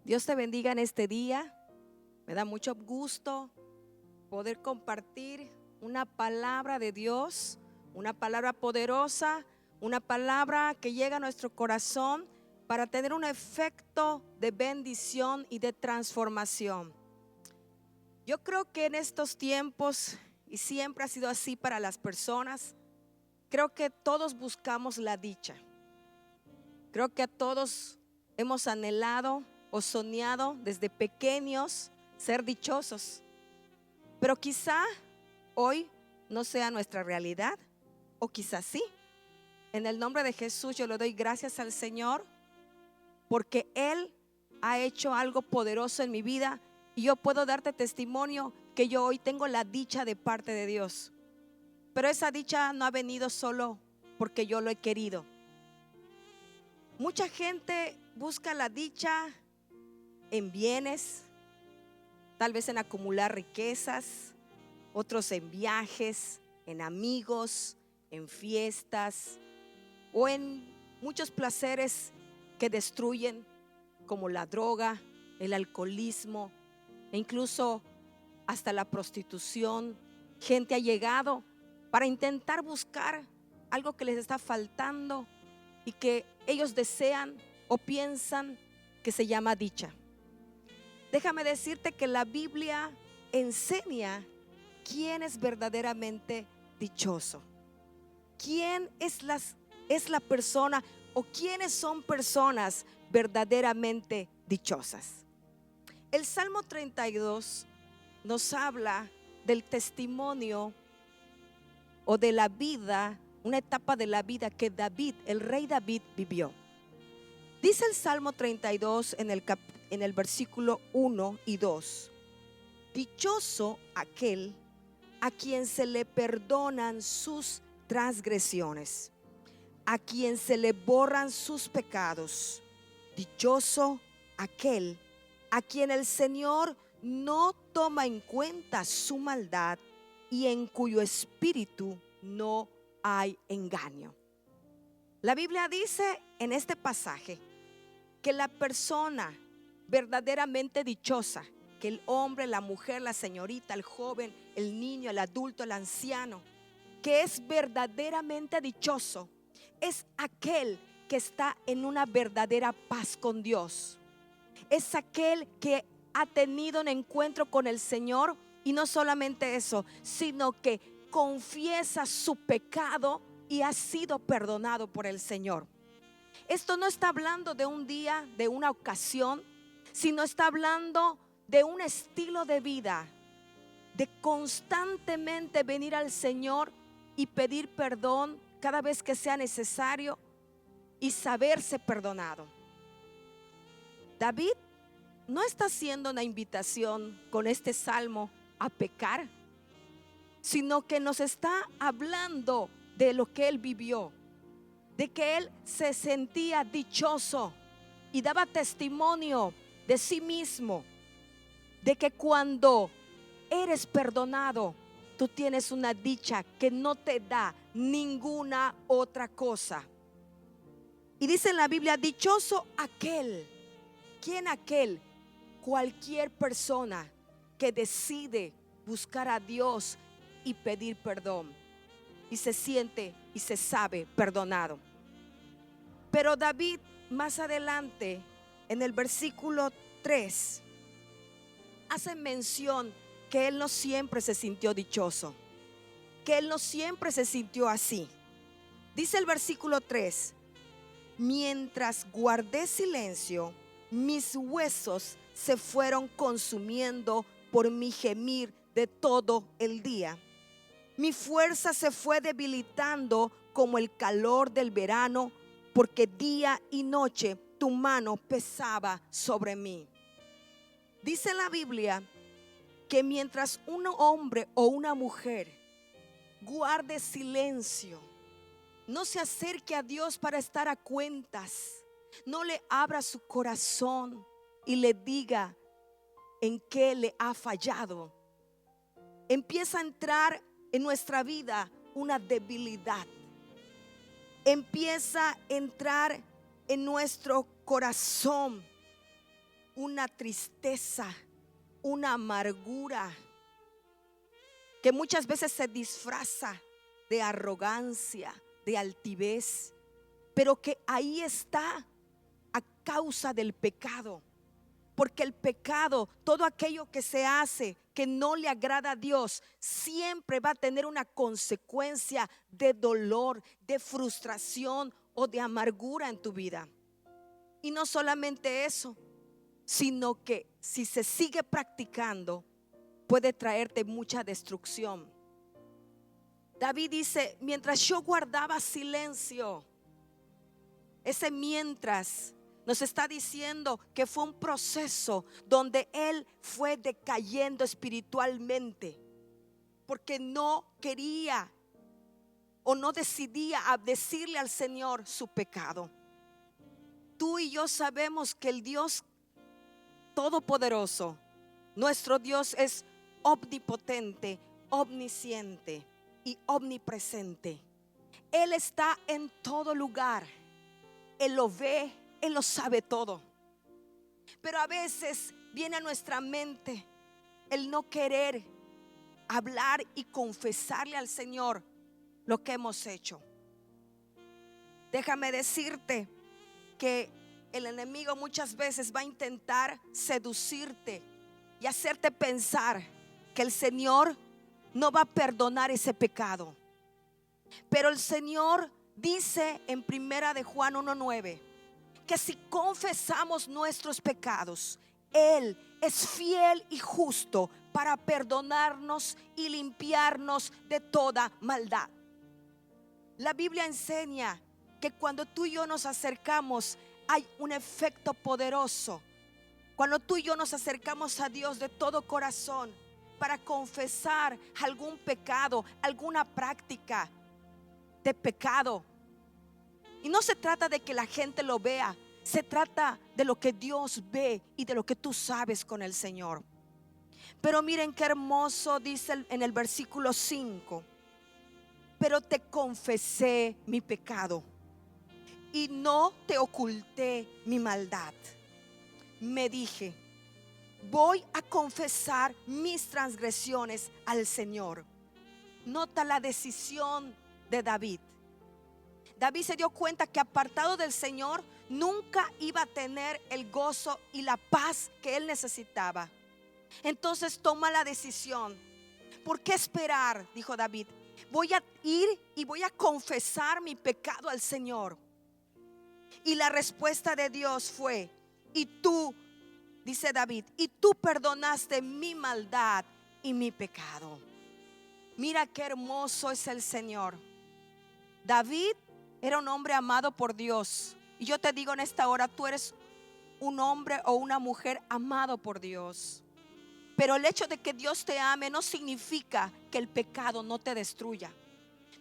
Dios te bendiga en este día. Me da mucho gusto poder compartir una palabra de Dios, una palabra poderosa, una palabra que llega a nuestro corazón para tener un efecto de bendición y de transformación. Yo creo que en estos tiempos, y siempre ha sido así para las personas, creo que todos buscamos la dicha. Creo que a todos hemos anhelado o soñado desde pequeños ser dichosos, pero quizá hoy no sea nuestra realidad, o quizás sí. En el nombre de Jesús yo le doy gracias al Señor porque Él ha hecho algo poderoso en mi vida y yo puedo darte testimonio que yo hoy tengo la dicha de parte de Dios. Pero esa dicha no ha venido solo porque yo lo he querido. Mucha gente busca la dicha en bienes, tal vez en acumular riquezas, otros en viajes, en amigos, en fiestas o en muchos placeres que destruyen, como la droga, el alcoholismo e incluso hasta la prostitución. Gente ha llegado para intentar buscar algo que les está faltando y que ellos desean o piensan que se llama dicha. Déjame decirte que la Biblia enseña quién es verdaderamente dichoso. ¿Quién es la persona o quiénes son personas verdaderamente dichosas? El Salmo 32 nos habla del testimonio o de la vida, una etapa de la vida que David, el rey David, vivió. Dice el Salmo 32 en el versículo 1 y 2: dichoso aquel a quien se le perdonan sus transgresiones, a quien se le borran sus pecados. Dichoso aquel a quien el Señor no toma en cuenta su maldad y en cuyo espíritu no hay engaño. La Biblia dice en este pasaje que la persona verdaderamente dichosa, que el hombre, la mujer, la señorita, el joven, el niño, el adulto, el anciano, que es verdaderamente dichoso, es aquel que está en una verdadera paz con Dios. Es aquel que ha tenido un encuentro con el Señor, y no solamente eso, sino que confiesa su pecado y ha sido perdonado por el Señor. Esto no está hablando de un día, de una ocasión, sino está hablando de un estilo de vida, de constantemente venir al Señor y pedir perdón cada vez que sea necesario y saberse perdonado. David no está haciendo una invitación con este salmo a pecar, sino que nos está hablando de lo que él vivió, de que él se sentía dichoso y daba testimonio de sí mismo, de que cuando eres perdonado, tú tienes una dicha que no te da ninguna otra cosa. Y dice en la Biblia: dichoso aquel. ¿Quién aquel? Cualquier persona que decide buscar a Dios y pedir perdón y se siente y se sabe perdonado. Pero David, más adelante, en el versículo 3, hace mención que él no siempre se sintió dichoso, que él no siempre se sintió así. Dice el versículo 3: mientras guardé silencio, mis huesos se fueron consumiendo por mi gemir de todo el día. Mi fuerza se fue debilitando como el calor del verano, porque día y noche tu mano pesaba sobre mí. Dice la Biblia que mientras un hombre o una mujer guarde silencio, no se acerque a Dios para estar a cuentas, no le abra su corazón y le diga en qué le ha fallado, empieza a entrar en nuestra vida una debilidad. Empieza a entrar en nuestro corazón una tristeza, una amargura que muchas veces se disfraza de arrogancia, de altivez, pero que ahí está a causa del pecado. Porque el pecado, todo aquello que se hace que no le agrada a Dios, siempre va a tener una consecuencia de dolor, de frustración o de amargura en tu vida. Y no solamente eso, sino que si se sigue practicando, puede traerte mucha destrucción. David dice, mientras yo guardaba silencio, ese mientras nos está diciendo que fue un proceso donde él fue decayendo espiritualmente, porque no quería o no decidía a decirle al Señor su pecado. Tú y yo sabemos que el Dios todopoderoso, nuestro Dios, es omnipotente, omnisciente y omnipresente. Él está en todo lugar. Él lo ve, Él lo sabe todo. Pero a veces viene a nuestra mente el no querer hablar y confesarle al Señor lo que hemos hecho. Déjame decirte que el enemigo muchas veces va a intentar seducirte y hacerte pensar que el Señor no va a perdonar ese pecado. Pero el Señor dice en primera de Juan 1:9 que si confesamos nuestros pecados, Él es fiel y justo para perdonarnos y limpiarnos de toda maldad. La Biblia enseña que cuando tú y yo nos acercamos, hay un efecto poderoso. Cuando tú y yo nos acercamos a Dios de todo corazón para confesar algún pecado, alguna práctica de pecado. Y no se trata de que la gente lo vea, se trata de lo que Dios ve y de lo que tú sabes con el Señor. Pero miren qué hermoso dice en el versículo 5: pero te confesé mi pecado y no te oculté mi maldad. Me dije, voy a confesar mis transgresiones al Señor. Nota la decisión de David. David se dio cuenta que apartado del Señor nunca iba a tener el gozo y la paz que él necesitaba. Entonces toma la decisión. ¿Por qué esperar? Dijo David. Voy a ir y voy a confesar mi pecado al Señor. Y la respuesta de Dios fue: y tú, dice David, y tú perdonaste mi maldad y mi pecado. Mira qué hermoso es el Señor. David era un hombre amado por Dios. Y yo te digo en esta hora, tú eres un hombre o una mujer amado por Dios. Pero el hecho de que Dios te ame no significa que el pecado no te destruya.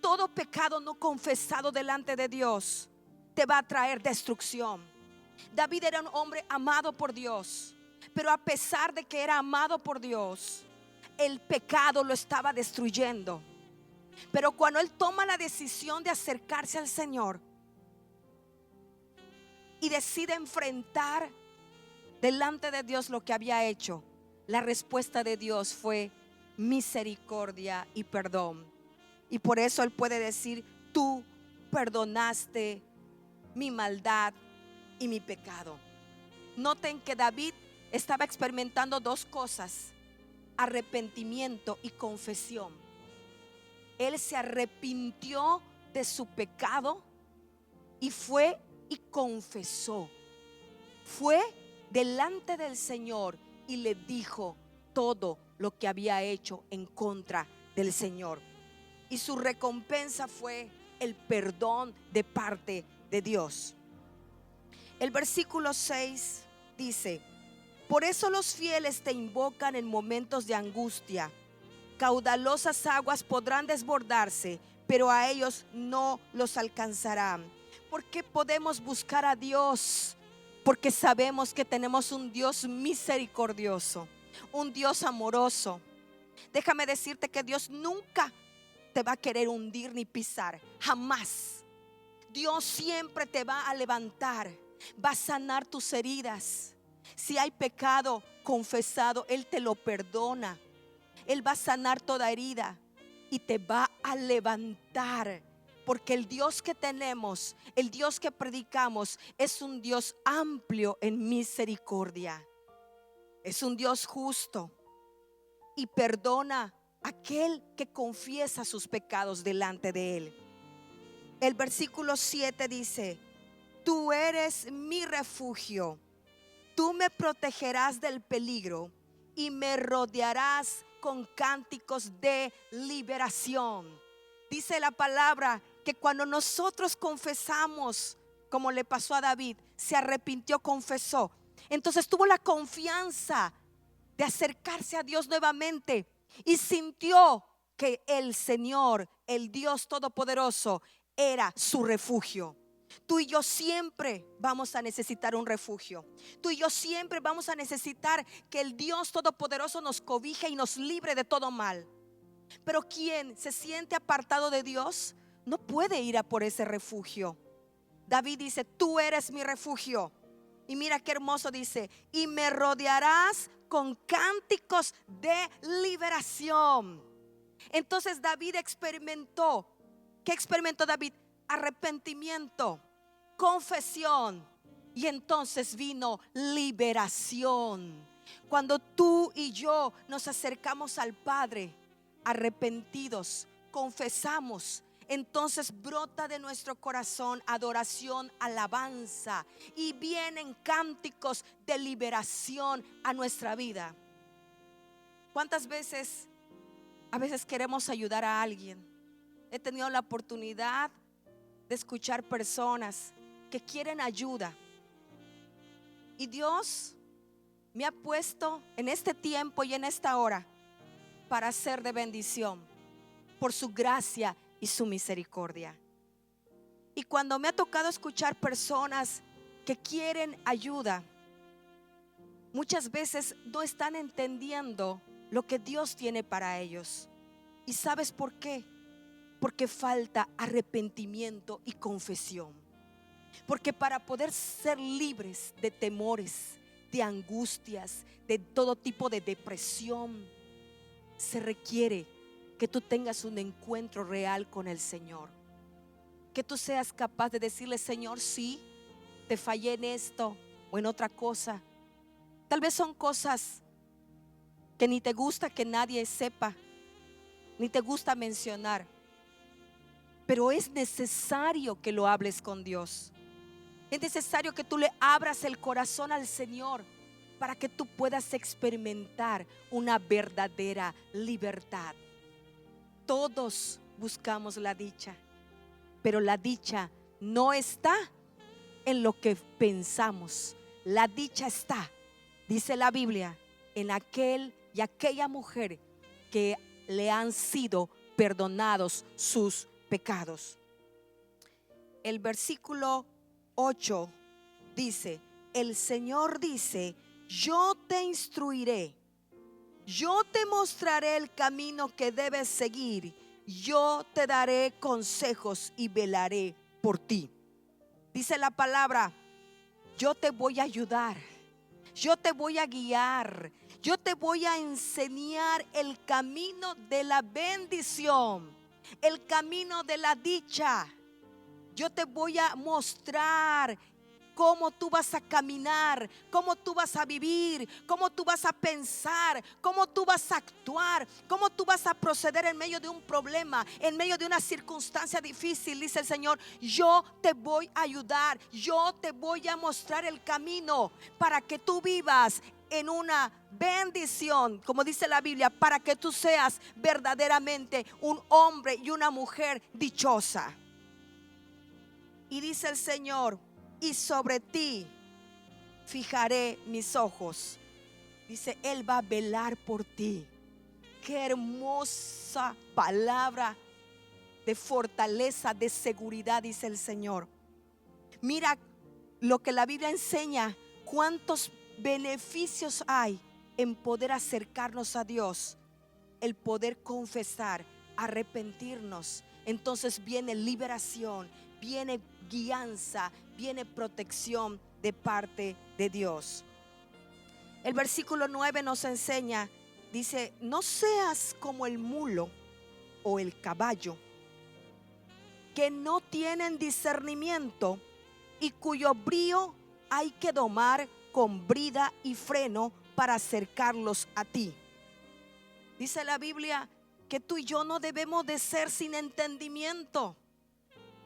Todo pecado no confesado delante de Dios te va a traer destrucción. David era un hombre amado por Dios, pero a pesar de que era amado por Dios, el pecado lo estaba destruyendo. Pero cuando él toma la decisión de acercarse al Señor y decide enfrentar delante de Dios lo que había hecho, la respuesta de Dios fue misericordia y perdón. Y por eso él puede decir: tú perdonaste mi maldad y mi pecado. Noten que David estaba experimentando dos cosas: arrepentimiento y confesión. Él se arrepintió de su pecado y fue y confesó. Fue delante del Señor y le dijo todo lo que había hecho en contra del Señor. Y su recompensa fue el perdón de parte de Dios. El versículo 6 dice: por eso los fieles te invocan en momentos de angustia. Caudalosas aguas podrán desbordarse, pero a ellos no los alcanzarán. ¿Por qué podemos buscar a Dios? Porque sabemos que tenemos un Dios misericordioso, un Dios amoroso. Déjame decirte que Dios nunca te va a querer hundir ni pisar, jamás. Dios siempre te va a levantar, va a sanar tus heridas. Si hay pecado confesado, Él te lo perdona. Él va a sanar toda herida y te va a levantar. Porque el Dios que tenemos, el Dios que predicamos, es un Dios amplio en misericordia. Es un Dios justo y perdona a aquel que confiesa sus pecados delante de Él. El versículo 7 dice: tú eres mi refugio, tú me protegerás del peligro y me rodearás con cánticos de liberación. Dice la palabra que cuando nosotros confesamos, como le pasó a David, se arrepintió, confesó, entonces tuvo la confianza de acercarse a Dios nuevamente y sintió que el Señor, el Dios Todopoderoso, era su refugio. Tú y yo siempre vamos a necesitar un refugio. Tú y yo siempre vamos a necesitar que el Dios Todopoderoso nos cobije y nos libre de todo mal. Pero quien se siente apartado de Dios no puede ir a por ese refugio. David dice: tú eres mi refugio. Y mira qué hermoso dice: y me rodearás con cánticos de liberación. Entonces David experimentó. ¿Qué experimentó David? Arrepentimiento, confesión, y entonces vino liberación. Cuando tú y yo nos acercamos al Padre arrepentidos, confesamos, entonces brota de nuestro corazón adoración, alabanza, y vienen cánticos de liberación a nuestra vida. ¿Cuántas veces a veces queremos ayudar a alguien? He tenido la oportunidad de escuchar personas que quieren ayuda, y Dios me ha puesto en este tiempo y en esta hora para ser de bendición por su gracia y su misericordia. Y cuando me ha tocado escuchar personas que quieren ayuda, muchas veces no están entendiendo lo que Dios tiene para ellos. ¿Y sabes por qué? Porque falta arrepentimiento y confesión. Porque para poder ser libres de temores, de angustias, de todo tipo de depresión, se requiere que tú tengas un encuentro real con el Señor. Que tú seas capaz de decirle: Señor, sí, te fallé en esto o en otra cosa. Tal vez son cosas que ni te gusta que nadie sepa, ni te gusta mencionar, pero es necesario que lo hables con Dios. Es necesario que tú le abras el corazón al Señor para que tú puedas experimentar una verdadera libertad. Todos buscamos la dicha, pero la dicha no está en lo que pensamos. La dicha está, dice la Biblia, en aquel y aquella mujer que le han sido perdonados sus pecados. El versículo 8 dice: el Señor dice: yo te instruiré, yo te mostraré el camino que debes seguir, yo te daré consejos y velaré por ti. Dice la palabra: yo te voy a ayudar, yo te voy a guiar, yo te voy a enseñar el camino de la bendición, el camino de la dicha. Yo te voy a mostrar cómo tú vas a caminar, cómo tú vas a vivir, cómo tú vas a pensar, cómo tú vas a actuar, cómo tú vas a proceder en medio de un problema, en medio de una circunstancia difícil. Dice el Señor: yo te voy a ayudar, yo te voy a mostrar el camino para que tú vivas en una bendición, como dice la Biblia, para que tú seas verdaderamente un hombre y una mujer dichosa. Y dice el Señor: y sobre ti fijaré mis ojos. Dice, Él va a velar por ti. Qué hermosa palabra de fortaleza, de seguridad, dice el Señor. Mira lo que la Biblia enseña, cuántos beneficios hay en poder acercarnos a Dios, el poder confesar, arrepentirnos. Entonces viene liberación, viene guianza, viene protección de parte de Dios. El versículo 9 nos enseña, dice: no seas como el mulo o el caballo, que no tienen discernimiento y cuyo brío hay que domar con brida y freno para acercarlos a ti. Dice la Biblia que tú y yo no debemos de ser sin entendimiento.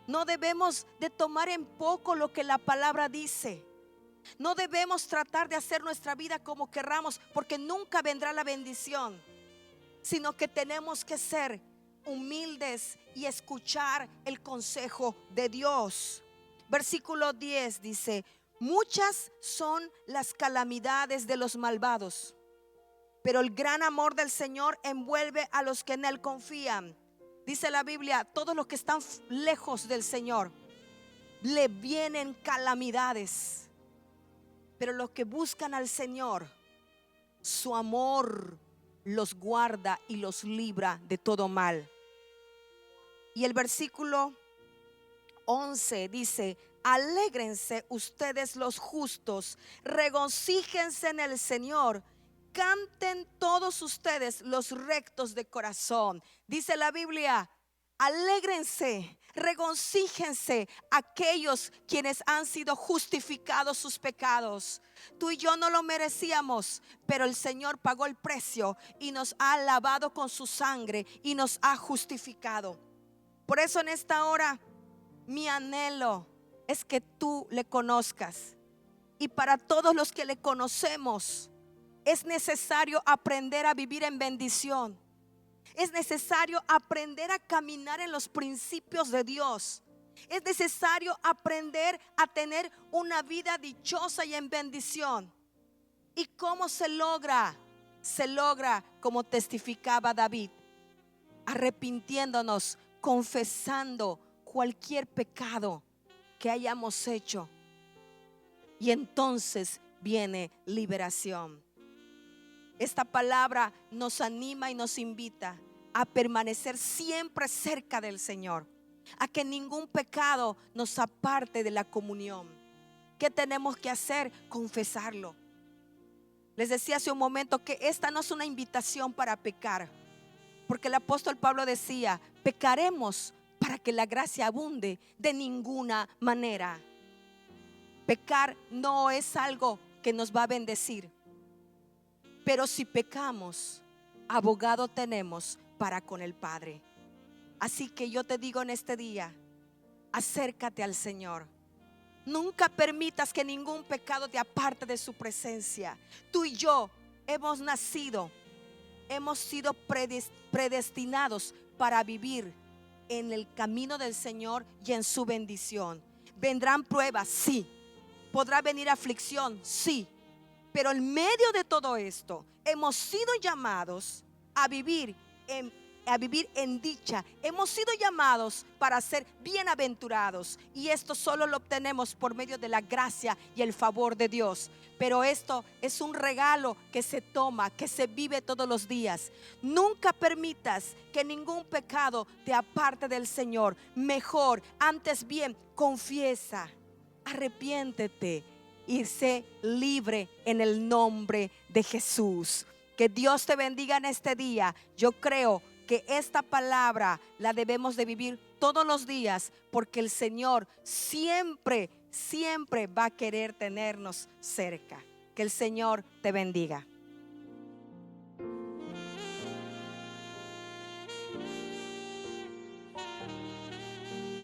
No debemos de tomar en poco lo que la palabra dice. No debemos tratar de hacer nuestra vida como querramos, porque nunca vendrá la bendición, sino que tenemos que ser humildes y escuchar el consejo de Dios. Versículo 10 dice: muchas son las calamidades de los malvados, pero el gran amor del Señor envuelve a los que en Él confían. Dice la Biblia, todos los que están lejos del Señor le vienen calamidades, pero los que buscan al Señor, su amor los guarda y los libra de todo mal. Y el versículo 11 dice: alégrense ustedes los justos, regocíjense en el Señor, canten todos ustedes los rectos de corazón. Dice la Biblia: alégrense, regocíjense aquellos quienes han sido justificados sus pecados. Tú y yo no lo merecíamos, pero el Señor pagó el precio y nos ha lavado con su sangre y nos ha justificado. Por eso en esta hora mi anhelo es que tú le conozcas. Y para todos los que le conocemos, es necesario aprender a vivir en bendición. Es necesario aprender a caminar en los principios de Dios. Es necesario aprender a tener una vida dichosa y en bendición. ¿Y cómo se logra? Se logra como testificaba David, arrepintiéndonos, confesando cualquier pecado que hayamos hecho. Y entonces viene liberación. Esta palabra nos anima y nos invita a permanecer siempre cerca del Señor, a que ningún pecado nos aparte de la comunión. ¿Qué tenemos que hacer? Confesarlo. Les decía hace un momento que esta no es una invitación para pecar, porque el apóstol Pablo decía: pecaremos para que la gracia abunde. De ninguna manera. Pecar no es algo que nos va a bendecir. Pero si pecamos, abogado tenemos para con el Padre. Así que yo te digo en este día: acércate al Señor. Nunca permitas que ningún pecado te aparte de su presencia. Tú y yo hemos nacido, hemos sido predestinados para vivir en el camino del Señor y en su bendición. ¿Vendrán pruebas? Sí. ¿Podrá venir aflicción? Sí. Pero en medio de todo esto hemos sido llamados a vivir en dicha. Hemos sido llamados para ser bienaventurados, y esto solo lo obtenemos por medio de la gracia y el favor de Dios. Pero esto es un regalo que se toma, que se vive todos los días. Nunca permitas que ningún pecado te aparte del Señor. Mejor, antes bien, confiesa, arrepiéntete y sé libre en el nombre de Jesús. Que Dios te bendiga en este día. Yo creo que esta palabra la debemos de vivir todos los días, porque el Señor siempre va a querer tenernos cerca. Que el Señor te bendiga.